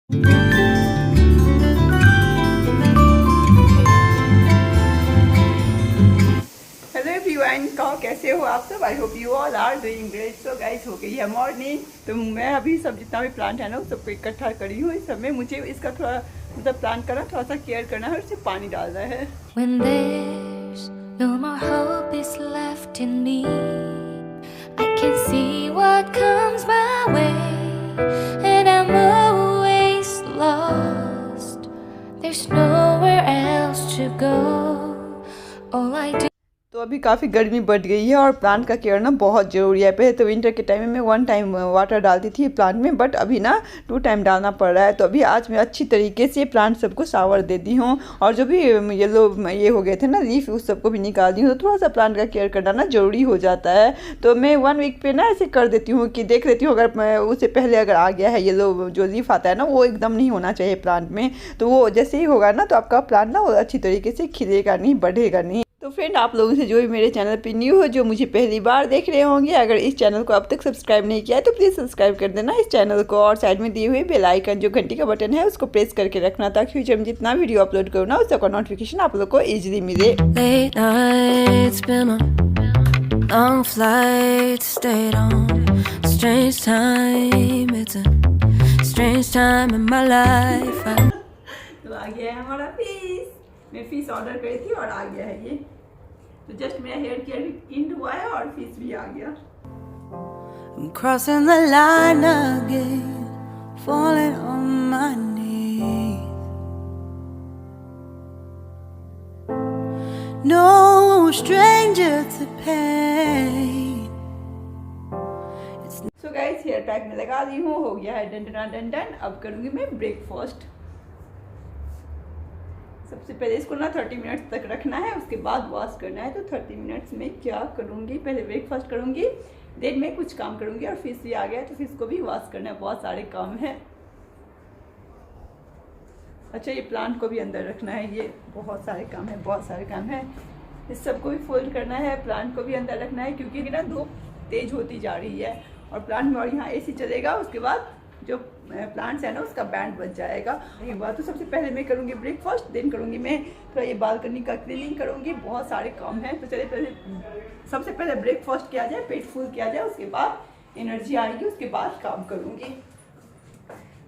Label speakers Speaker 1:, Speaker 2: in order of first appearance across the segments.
Speaker 1: Hello everyone, कहो कैसे हो आप सब। I hope you all are doing great. So guys, हो गई है मॉर्निंग। तो मैं अभी सब जितना भी प्लांट है ना उस सबको इकट्ठा करी हूँ। इस समय मुझे इसका थोड़ा मतलब प्लांट करना, थोड़ा सा केयर करना है और इसे पानी डालना है।
Speaker 2: When there's no more hope is left in me, I can see what comes my way, and I'm always lost. There's nowhere else to go. All I do.
Speaker 1: तो अभी काफ़ी गर्मी बढ़ गई है और प्लांट का केयर ना बहुत ज़रूरी है। पहले तो विंटर के टाइम में मैं 1 टाइम वाटर डालती थी प्लांट में, बट अभी ना 2 टाइम डालना पड़ रहा है। तो अभी आज मैं अच्छी तरीके से प्लांट सबको शावर दे दी हूँ और जो भी ये हो गए थे ना लीफ, उस सबको भी निकाल दी हूँ। तो थोड़ा सा प्लांट का केयर करना ना ज़रूरी हो जाता है। तो मैं 1 वीक पे ना ऐसे कर देती हूँ कि देख लेती हूँ, अगर मैं उससे पहले अगर आ गया है जो लीफ आता है ना, वो एकदम नहीं होना चाहिए प्लांट में। तो वो जैसे ही होगा ना तो आपका प्लांट ना वो अच्छी तरीके से खिलेगा नहीं, बढ़ेगा नहीं। तो फ्रेंड, आप लोगों से जो भी मेरे चैनल पे न्यू हो, जो मुझे पहली बार देख रहे होंगे, अगर इस चैनल को अब तक सब्सक्राइब नहीं किया है तो प्लीज़ सब्सक्राइब कर देना इस चैनल को, और साइड में दिए हुए बेल आइकन जो घंटी का बटन है उसको प्रेस करके रखना, ताकि फ्यूचर में जितना वीडियो अपलोड करूँ ना उसका नोटिफिकेशन आप लोग को ईजिली मिले।
Speaker 2: Late nights, been on long flights, stayed on strange time. It's a strange time in my life.
Speaker 1: तो आ गया है हमारा फिश। मैं फिश ऑर्डर करी थी और आ गया है ये। तो जस्ट मेरा हेयर केयर भी इंड हुआ है और फिश भी आ गया।
Speaker 3: I'm crossing the line again, falling on my knees. No stranger to pain.
Speaker 1: So guys, hair pack में लगा दी हूँ, हो गया है डन डन डन डन। अब करूँगी मैं ब्रेकफास्ट। सबसे पहले इसको ना 30 मिनट्स तक रखना है, उसके बाद वॉश करना है। तो 30 मिनट्स में क्या करूँगी, पहले ब्रेकफास्ट करूँगी, देन में कुछ काम करूँगी, और फिश भी आ गया तो फिश को भी वॉश करना है। बहुत सारे काम हैं। अच्छा, ये प्लांट को भी अंदर रखना है, ये बहुत सारे काम है, बहुत सारे काम है। इस सबको भी फोल्ड करना है, प्लांट को भी अंदर रखना है, क्योंकि ना धूप तेज होती जा रही है और प्लांट में, और यहाँ एसी चलेगा, उसके बाद जो प्लांट्स है ना उसका बैंड बच जाएगा। एक बात, तो सबसे पहले मैं करूँगी ब्रेकफास्ट, देन करूँगी मैं थोड़ा ये बालकनी का क्लीनिंग करूँगी। बहुत सारे काम हैं। तो चलिए पहले सबसे पहले ब्रेकफास्ट किया जाए, पेट फुल किया जाए, उसके बाद एनर्जी आएगी, उसके बाद काम करूँगी।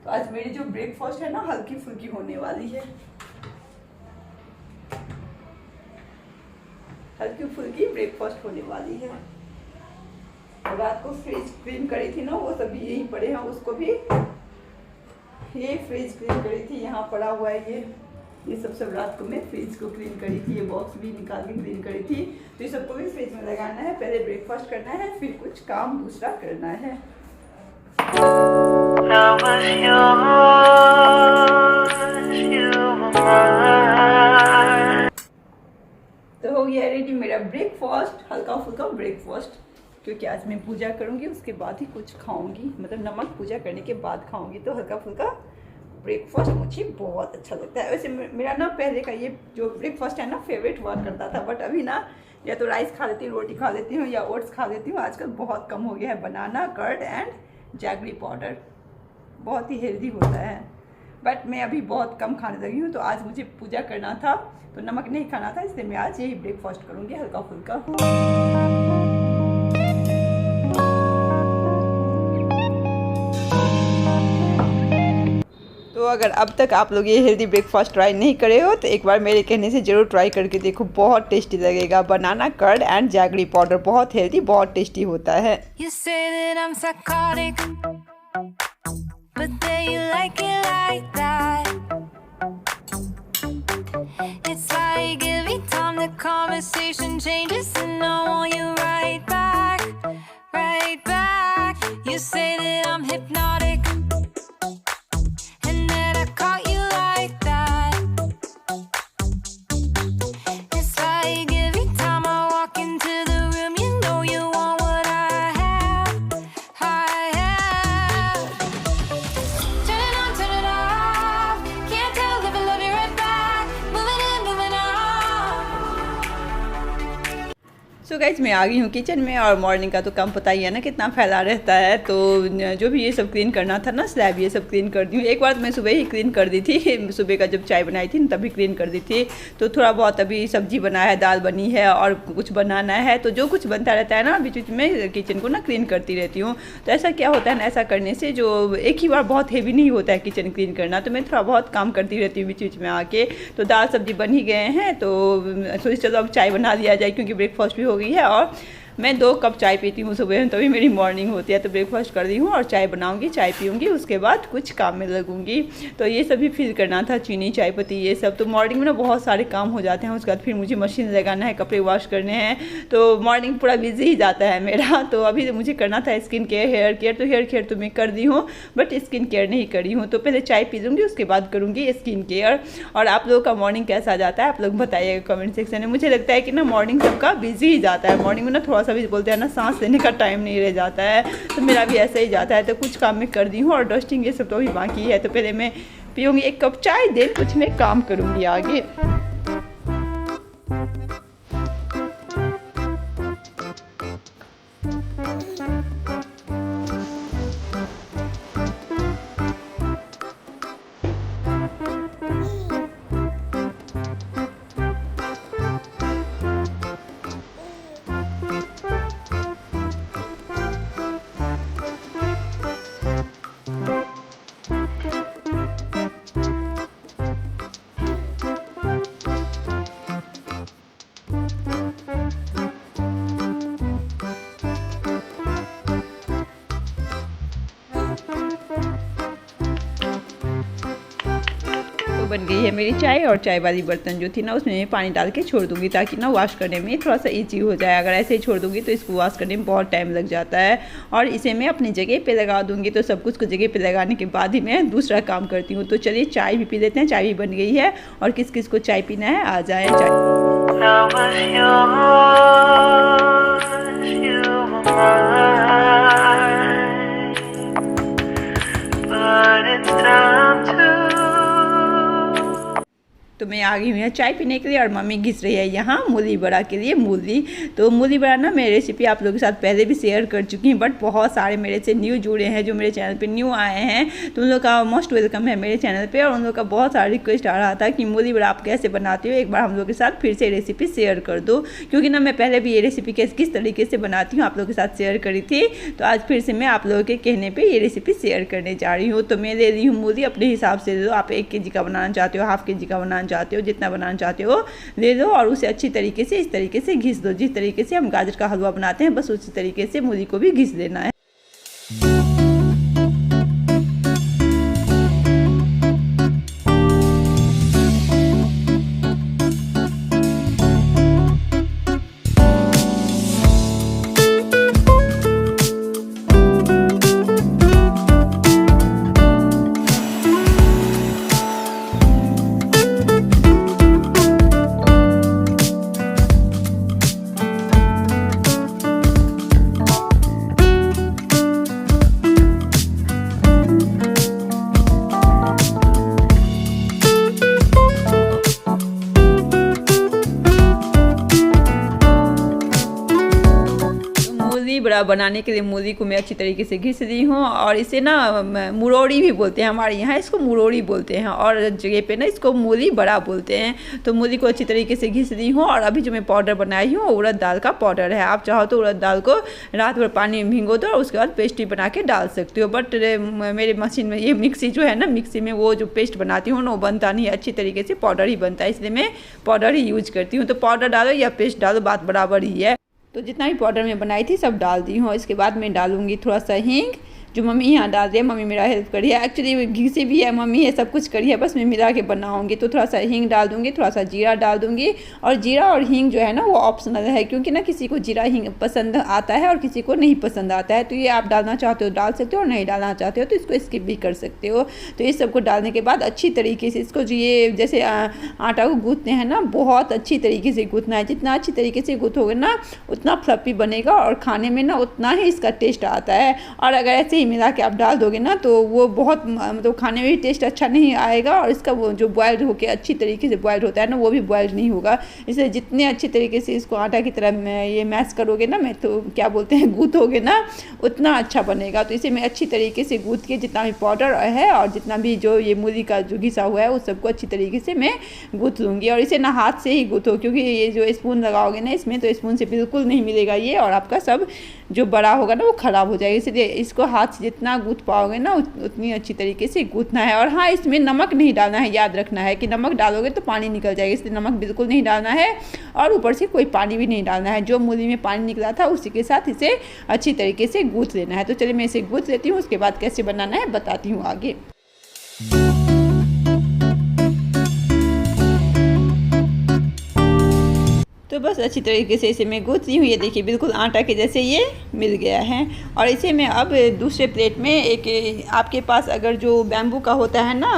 Speaker 1: तो आज मेरी जो ब्रेकफास्ट है ना हल्की फुल्की होने वाली है, हल्की फुल्की ब्रेकफास्ट होने वाली है। रात को फ्रिज क्लीन करी थी ना, वो सभी यही पड़े हैं, उसको भी ये फ्रिज क्लीन करी थी, यहाँ पड़ा हुआ है ये सब रात को मैं फ्रिज को क्लीन करी थी, ये बॉक्स भी निकाल के क्लीन करी थी। तो ये सबको भी फ्रिज में लगाना है, पहले ब्रेकफास्ट करना है, फिर कुछ काम दूसरा करना है। तो हो गया रेडी मेरा ब्रेकफास्ट, हल्का फुल्का ब्रेकफास्ट, क्योंकि आज मैं पूजा करूंगी, उसके बाद ही कुछ खाऊंगी, मतलब नमक पूजा करने के बाद खाऊंगी। तो हल्का फुल्का ब्रेकफास्ट मुझे बहुत अच्छा लगता है। वैसे मेरा ना पहले का ये जो ब्रेकफास्ट है ना फेवरेट हुआ करता था, बट अभी ना या तो राइस खा लेती हूँ, रोटी खा लेती हूँ, या ओट्स खा लेती हूँ। आजकल बहुत कम हो गया है। बनाना, कर्ड एंड जैगरी पाउडर बहुत ही हेल्दी होता है, बट मैं अभी बहुत कम खाने लगी हूँ। तो आज मुझे पूजा करना था तो नमक नहीं खाना था, इसलिए मैं आज यही ब्रेकफास्ट करूँगी, हल्का फुल्का। तो अगर अब तक आप लोग ये हेल्दी ब्रेकफास्ट ट्राई नहीं करे हो तो एक बार मेरे कहने से ज़रूर ट्राई करके देखो, बहुत टेस्टी लगेगा। बनाना, कर्ड एंड जैगरी पाउडर, बहुत हेल्दी, बहुत टेस्टी होता है।
Speaker 2: You say that I'm psychotic, but then you like it like that. It's like every time the conversation changes and I want you right back, right back. You say that I'm hypnotic and that I caught you like that. It's like every time I walk into the room, you know you want what I have, I have. Turn it on, turn it off. Can't tell if I love you right back. Moving in, moving on.
Speaker 1: सो तो guys मैं आ गई हूँ kitchen में और morning का तो काम पता ही है ना कितना फैला रहता है। तो जो भी ये सब क्लीन करना था ना स्लैब ये सब क्लीन कर दी हूँ। एक बार मैं सुबह ही क्लीन कर दी थी, सुबह का जब चाय बनाई थी तभी क्लीन कर दी थी। तो थोड़ा बहुत अभी सब्जी बना है, दाल बनी है और कुछ बनाना है। तो जो कुछ बनता रहता है ना बीच बीच में किचन को ना क्लीन करती रहती हूँ। तो ऐसा क्या होता है ना, ऐसा करने से जो एक ही बार बहुत हेवी नहीं होता है किचन क्लीन करना। तो मैं थोड़ा बहुत काम करती रहती हूँ बीच बीच में आके। तो दाल सब्जी बन ही गए हैं तो सोची चलो अब चाय बना लिया जाए क्योंकि ब्रेकफास्ट भी हो गई है। और मैं 2 कप चाय पीती हूँ सुबह में, तभी मेरी मॉर्निंग होती है। तो ब्रेकफास्ट कर दी हूँ और चाय बनाऊँगी, चाय पीऊँगी, उसके बाद कुछ काम में लगूँगी। तो ये सभी फिल करना था, चीनी चाय पत्ती ये सब। तो मॉर्निंग में ना बहुत सारे काम हो जाते हैं। उसके बाद फिर मुझे मशीन लगाना है, कपड़े वॉश करने हैं। तो मॉर्निंग पूरा बिजी ही जाता है मेरा। तो अभी तो मुझे करना था स्किन केयर, हेयर केयर। तो हेयर केयर तो मैं कर दी हूँ बट स्किन केयर नहीं करी हूँ। तो पहले चाय पी लूँगी, उसके बाद करूँगी स्किन केयर। और आप लोगों का मॉर्निंग कैसा जाता है आप लोग बताइएगा कमेंट सेक्शन में। मुझे लगता है कि ना मॉर्निंग सबका बिजी ही जाता है। मॉर्निंग में ना थोड़ा सा भी बोलते हैं ना सांस लेने का टाइम नहीं रह जाता है। तो मेरा भी ऐसा ही जाता है। तो कुछ काम मैं कर दी हूँ और डस्टिंग ये सब तो अभी बाकी है। तो पहले मैं पीऊँगी 1 कप चाय, देन कुछ मैं काम करूँगी आगे। बन गई है मेरी चाय। और चाय वाली बर्तन जो थी ना उसमें मैं पानी डाल के छोड़ दूंगी ताकि ना वॉश करने में थोड़ा सा ईजी हो जाए। अगर ऐसे ही छोड़ दूंगी तो इसको वॉश करने में बहुत टाइम लग जाता है। और इसे मैं अपनी जगह पे लगा दूंगी। तो सब कुछ को जगह पे लगाने के बाद ही मैं दूसरा काम करती हूँ। तो चलिए चाय भी पी लेते हैं। चाय भी बन गई है और किस किस को चाय पीना है आ जाए तो मैं आ गई हूँ चाय पीने के लिए और मम्मी घिस रही है यहाँ मूली बड़ा के लिए मूली। तो मूली बड़ा ना मैं रेसिपी आप लोगों के साथ पहले भी शेयर कर चुकी हूँ बट बहुत सारे मेरे से न्यू जुड़े हैं जो मेरे चैनल पे न्यू आए हैं। तो उन लोग का मोस्ट वेलकम है मेरे चैनल पे। और उन लोग का बहुत सारा रिक्वेस्ट आ रहा था कि मूली बड़ा आप कैसे बनाती हो, एक बार हम लोग के साथ फिर से रेसिपी शेयर कर दो। क्योंकि ना मैं पहले भी ये रेसिपी किस तरीके से बनाती हूँ आप लोगों के साथ शेयर करी थी। तो आज फिर से मैं आप लोगों के कहने पर ये रेसिपी शेयर करने जा रही हूँ। तो मैं ले रही हूँ मूली अपने हिसाब से ले लो। आप 1 kg का बनाना चाहते हो, हाफ kg का बनाना चाहते हो, जितना बनाना चाहते हो ले लो। और उसे अच्छी तरीके से इस तरीके से घिस दो। जिस तरीके से हम गाजर का हलवा बनाते हैं बस उसी तरीके से मूली को भी घिस देना है। बड़ा बनाने के लिए मूली को मैं अच्छी तरीके से घिस दी हूँ। और इसे ना मुरौड़ी भी बोलते हैं, हमारे यहाँ इसको मुरौड़ी बोलते हैं और जगह पे ना इसको मूली बड़ा बोलते हैं। तो मूली को अच्छी तरीके से घिस दी हूँ। और अभी जो मैं पाउडर बनाई हूँ उड़द दाल का पाउडर है। आप चाहो तो उड़द दाल को रात भर पानी में भिगो दो और उसके बाद पेस्ट बना के डाल सकते हो। बट मेरे मशीन में ये मिक्सी जो है ना, मिक्सी में वो जो पेस्ट बनाती हूँ ना वो बनता नहीं है अच्छी तरीके से, पाउडर ही बनता है, इसलिए मैं पाउडर ही यूज करती हूँ। तो पाउडर डालो या पेस्ट डालो बात बराबर ही है। तो जितना भी पाउडर मैं बनाई थी सब डाल दी हूँ। इसके बाद मैं डालूंगी थोड़ा सा हींग जो मम्मी यहाँ डाल रही है। मम्मी मेरा हेल्प करी है, एक्चुअली घिसी भी है मम्मी है, सब कुछ करी है, बस मैं मिला के बनाऊंगी। तो थोड़ा सा हींग डाल दूंगी, थोड़ा सा जीरा डाल दूंगी। और जीरा और हींग जो है ना वो ऑप्शनल है क्योंकि ना किसी को जीरा हींग पसंद आता है और किसी को नहीं पसंद आता है। तो ये आप डालना चाहते हो डाल सकते हो और नहीं डालना चाहते हो तो इसको स्किप भी कर सकते हो। तो ये सबको डालने के बाद अच्छी तरीके से इसको जो ये जैसे आटा को गूँथते हैं ना बहुत अच्छी तरीके से गूँथना है। जितना अच्छी तरीके से गूँथोगे ना उतना फ्लफी बनेगा और खाने में ना उतना ही इसका टेस्ट आता है। और अगर ऐसे ही मिला के आप डाल दोगे ना तो वो बहुत मतलब खाने में भी टेस्ट अच्छा नहीं आएगा, और इसका वो जो बॉयल्ड होकर अच्छी तरीके से बॉयल्ड होता है ना वो भी बॉयल्ड नहीं होगा। इसलिए जितने अच्छी तरीके से इसको आटा की तरह ये मैश करोगे ना, मैं तो क्या बोलते हैं गूँथोगे ना, उतना अच्छा बनेगा। तो इसे मैं अच्छी तरीके से गूँथ के जितना भी पाउडर है और जितना भी जो ये मूली का जो घिसा हुआ है उस सबको अच्छी तरीके से मैं गूँथ लूँगी। और इसे ना हाथ से ही गूँथो, क्योंकि ये जो स्पून लगाओगे ना इसमें तो स्पून से बिल्कुल नहीं मिलेगा ये, और आपका सब जो बड़ा होगा ना वो ख़राब हो जाएगा। इसलिए इसको हाथ से जितना गूँथ पाओगे ना उतनी अच्छी तरीके से गूँथना है। और हाँ, इसमें नमक नहीं डालना है, याद रखना है कि नमक डालोगे तो पानी निकल जाएगा, इसलिए नमक बिल्कुल नहीं डालना है और ऊपर से कोई पानी भी नहीं डालना है। जो मूली में पानी निकला था उसी के साथ इसे अच्छी तरीके से गूँथ लेना है। तो चलिए मैं इसे गूँथ लेती हूँ, उसके बाद कैसे बनाना है बताती हूँ आगे। तो बस अच्छी तरीके से इसे मैं गूँथ ली हूँ। ये देखिए बिल्कुल आटा के जैसे ये मिल गया है। और इसे मैं अब दूसरे प्लेट में एक, आपके पास अगर जो बैम्बू का होता है ना,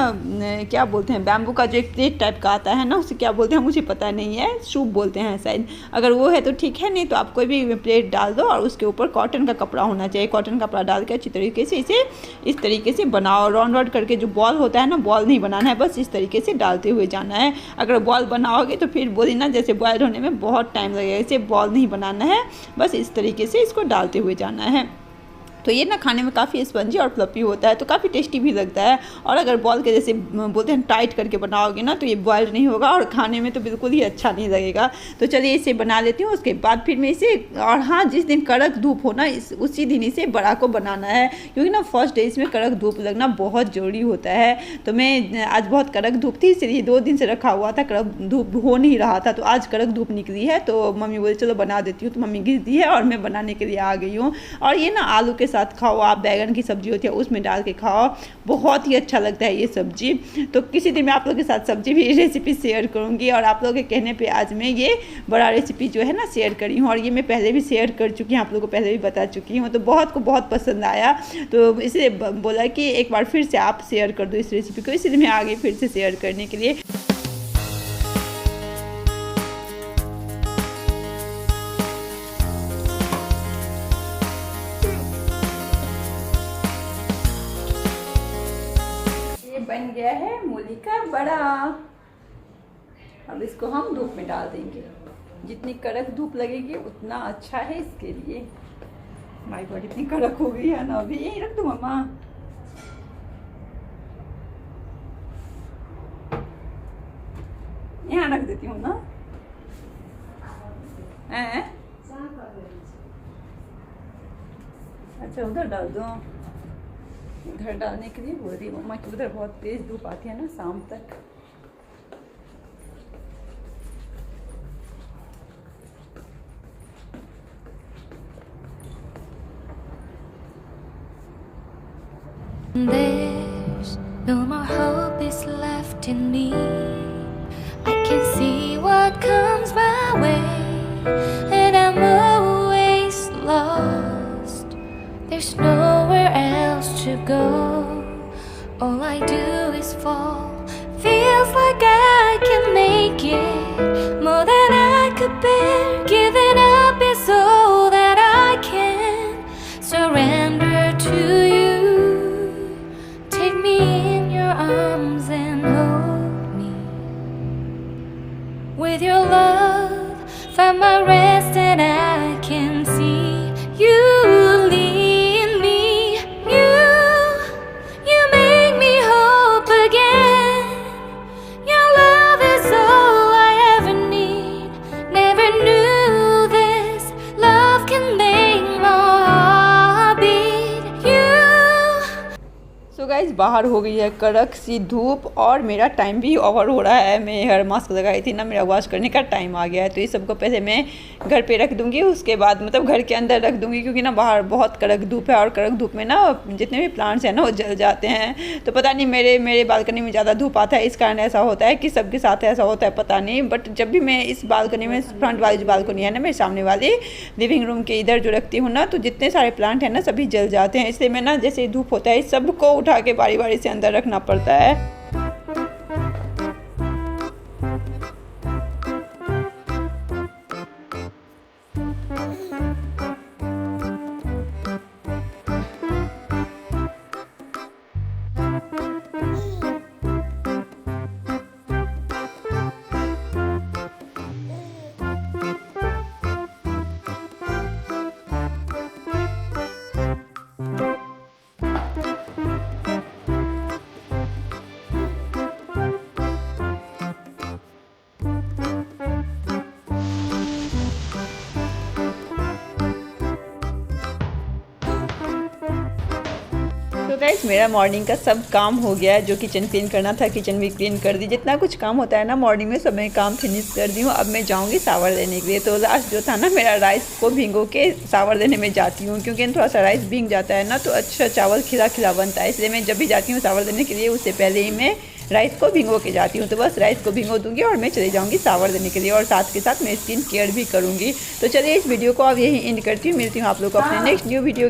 Speaker 1: क्या बोलते हैं, बैम्बू का जो एक प्लेट टाइप का आता है ना, उसे क्या बोलते हैं मुझे पता नहीं है, सूप बोलते हैं शायद, अगर वो है तो ठीक है, नहीं तो आप कोई भी प्लेट डाल दो और उसके ऊपर कॉटन का कपड़ा होना चाहिए। कॉटन कपड़ा डाल के अच्छी तरीके से इसे इस तरीके से बनाओ। राउंड राउंड करके जो बॉल होता है ना, बॉल नहीं बनाना है, बस इस तरीके से डालते हुए जाना है। अगर बॉल बनाओगे तो फिर बोली ना जैसे बॉयल होने में बहुत टाइम लगेगा, इसे बॉल नहीं बनाना है, बस इस तरीके से इसको डालते हुए जाना है। तो ये ना खाने में काफ़ी स्पंजी और फ्लफी होता है, तो काफ़ी टेस्टी भी लगता है। और अगर बॉल के जैसे बोलते हैं टाइट करके बनाओगे ना तो ये बॉइल्ड नहीं होगा और खाने में तो बिल्कुल ही अच्छा नहीं लगेगा। तो चलिए इसे बना लेती हूँ, उसके बाद फिर मैं इसे, और हाँ जिस दिन कड़क धूप हो ना उसी दिन इसे बड़ा को बनाना है, क्योंकि ना फर्स्ट डे इसमें कड़क धूप लगना बहुत ज़रूरी होता है। तो मैं आज बहुत कड़क धूप थी, इसलिए 2 दिन से रखा हुआ था, कड़क धूप हो नहीं रहा था, तो आज कड़क धूप निकली है तो मम्मी बोले चलो बना देती हूँ। तो मम्मी घिस दी है और मैं बनाने के लिए आ गई हूँ। और ये ना आलू के साथ खाओ, आप बैगन की सब्जी होती है उसमें डाल के खाओ, बहुत ही अच्छा लगता है ये सब्जी। तो किसी दिन मैं आप लोगों के साथ सब्जी भी रेसिपी शेयर करूंगी, और आप लोगों के कहने पे आज मैं ये बड़ा रेसिपी जो है ना शेयर करी हूँ, और ये मैं पहले भी शेयर कर चुकी हूँ, आप लोगों को पहले भी बता चुकी हूँ। तो बहुत को बहुत पसंद आया, तो इसलिए बोला कि एक बार फिर से आप शेयर कर दो इस रेसिपी को, इसलिए मैं आगे फिर से शेयर करने के लिए। बन गया है मूली का बड़ा। अब इसको हम धूप में डाल देंगे, जितनी कड़क धूप लगेगी उतना अच्छा है इसके लिए। माय गॉड इतनी कड़क हो गई है ना, अभी यही रख दूँ मम्मा। यहाँ रख देती हूँ ना, अच्छा उधर डाल दो। उधर डालने के लिए बोल रही मम्मा कि उधर बहुत तेज धूप आती है ना शाम तक।
Speaker 2: There's no more hope is left in me. I can see what comes my way, and I'm always lost. There's nowhere else to go. All I do is fall. Feels like I can make it more than I could bear. Giving up is all that I can surrender to you. Take me in your arms and hold me. With your love, find my rest, and I can see you lead me. You make me hope again. Your love is all I ever need. Never knew this love can make my heart beat. You
Speaker 1: so guys बाहर हो गई है कड़क सी धूप, और मेरा time भी over हो रहा है। मैं हेयर मास्क लगाई थी ना, मेरा वॉश करने का टाइम आ गया है। तो ये सबको पहले मैं घर पे रख दूंगी, उसके बाद मतलब घर के अंदर रख दूंगी, क्योंकि ना बाहर बहुत कड़क धूप है, और कड़क धूप में ना जितने भी प्लांट्स हैं ना वो जल जाते हैं। तो पता नहीं मेरे बालकनी में ज़्यादा धूप आता है, इस कारण ऐसा होता है कि सबके साथ ऐसा होता है पता नहीं। बट जब भी मैं इस बालकनी में, फ्रंट वाली जो बालकनी है ना मेरे सामने वाली लिविंग रूम के इधर जो रखती हूँ ना, तो जितने सारे प्लांट हैं ना सभी जल जाते हैं। इसलिए मैं ना जैसे धूप होता है सबको उठा के बारी बारी से अंदर रखना पड़ता है। गाइस मेरा मॉर्निंग का सब काम हो गया है। जो किचन क्लीन करना था किचन भी क्लीन कर दी। जितना कुछ काम होता है ना मॉर्निंग में सब मैं काम फिनिश कर दी हूँ। अब मैं जाऊँगी सावर देने के लिए। तो लास्ट जो था ना मेरा राइस को भिगो के सावर देने में जाती हूँ, क्योंकि थोड़ा सा राइस भीग जाता है ना तो अच्छा चावल खिला खिला बनता है। इसलिए मैं जब भी जाती हूँ सावर देने के लिए उससे पहले ही मैं राइस को भिगो के जाती हूँ। तो बस राइस को भिगो दूंगी और मैं चली जाऊँगी सावर देने के लिए, और साथ के साथ मैं स्किन केयर भी करूँगी। तो चलिए इस वीडियो को अब यही एंड करती हूँ। मिलती हूँ आप लोग को अपने नेक्स्ट न्यू वीडियो